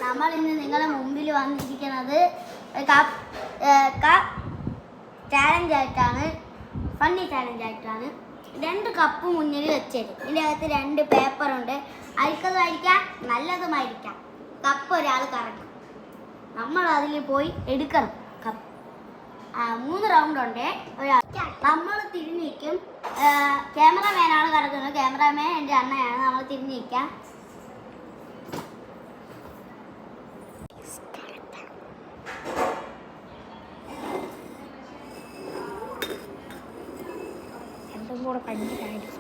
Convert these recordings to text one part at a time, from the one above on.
നമ്മൾ ഇന്ന് നിങ്ങളുടെ മുമ്പിൽ വന്നിരിക്കുന്നത് ചാലഞ്ച് ആയിട്ടാണ്, ഫണ്ണി ചാലഞ്ച് ആയിട്ടാണ്. 2 കപ്പ് മുന്നിൽ വെച്ചത്. ഇതിൻ്റെ അകത്ത് 2 പേപ്പറുണ്ട്. അരിക്കതുമായിരിക്കാം നല്ലതുമായിരിക്കാം. കപ്പ് ഒരാൾ കറക്കും, നമ്മൾ അതിൽ പോയി എടുക്കണം കപ്പ്. 3 റൗണ്ട് ഉണ്ട്. നമ്മൾ തിരിഞ്ഞിരിക്കും. ക്യാമറമാനാണ് കറക്കുന്നത്. ക്യാമറമാൻ എൻ്റെ അണ്ണയാണ്. നമ്മൾ തിരിഞ്ഞിരിക്കാം. കൂടെ ഭയങ്കരമായിട്ട്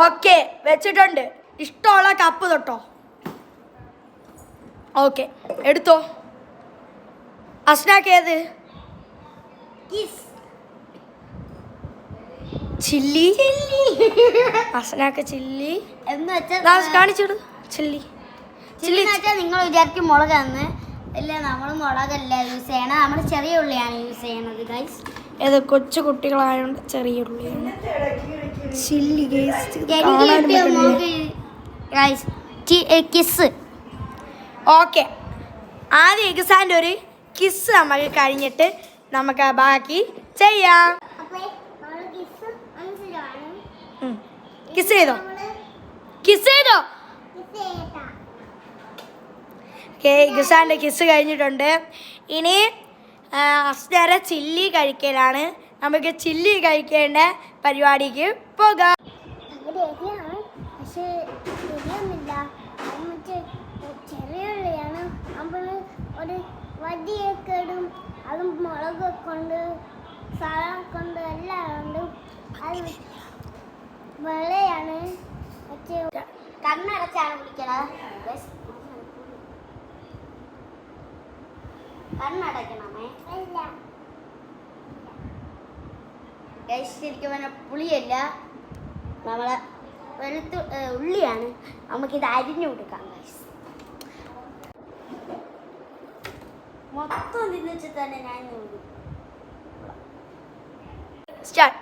ഓക്കെ വെച്ചിട്ടുണ്ട്. ഇഷ്ടമുള്ള കപ്പ് തൊട്ടോ. ഓക്കെ എടുത്തോ. അസ്നാക്ക് ഏത്? ചില്ലി. അസ്നാക്ക് ചില്ലി എന്ന് വെച്ചാൽ കാണിച്ചിടു. ചില്ലി ചില്ലി എന്ന് വെച്ചാൽ നിങ്ങൾ വിചാരിക്കും മുളകാന്ന്. ഇല്ല, നമ്മൾ മുളകല്ല യൂസ് ചെയ്യണം. നമ്മൾ ചെറിയ ഉള്ളിയാണ് യൂസ് ചെയ്യണത് ഗൈസ്. ഏത് കൊച്ചു കുട്ടികളായതുകൊണ്ട് ചെറിയ ഉള്ളിയാണ് ചില്ലി കിസ്. ഓക്കെ, ആദ്യം എക്സാൻ്റെ ഒരു കിസ് നമുക്ക് കഴിഞ്ഞിട്ട് നമുക്ക് ബാക്കി ചെയ്യാം. കിസ് ചെയ്തോ? കിസ് ചെയ്തോ? ഓക്കെ, ഇഗ്സാൻ്റെ കിസ് കഴിഞ്ഞിട്ടുണ്ട്. ഇനി അസ്നേര ചില്ലി കഴിക്കലാണ്. നമുക്ക് ചില്ലി കഴിക്കേണ്ട പരിപാടിക്ക് പോകാം. പക്ഷേ ചെറിയ ഉള്ളിയാണ്. നമ്മൾ ഒരു വടിയൊക്കെ ഇടും. അതും മുളകൊക്കെ ഉണ്ട്, സാധനമൊക്കെ ഉണ്ട്, എല്ലാം ഉണ്ട്. അത് വെള്ളയാണ്. കണ്ണടച്ചാണ് കുടിക്കണത്. കണ്ണടക്കണമേ. ശരിക്കും പറഞ്ഞാൽ പുളിയല്ല, നമ്മളെ ഉള്ളിയാണ്. നമുക്കിത് അരിഞ്ഞു കൊടുക്കാം ഗൈസ്. മൊത്തം തിന്നിച്ച് തന്നെ ഞാൻ സ്റ്റാർട്ട്.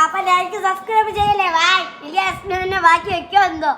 അപ്പൊ ലൈക്ക് സബ്സ്ക്രൈബ് ചെയ്യല്ലേ. ബാക്കി വെക്കോ എന്തോ.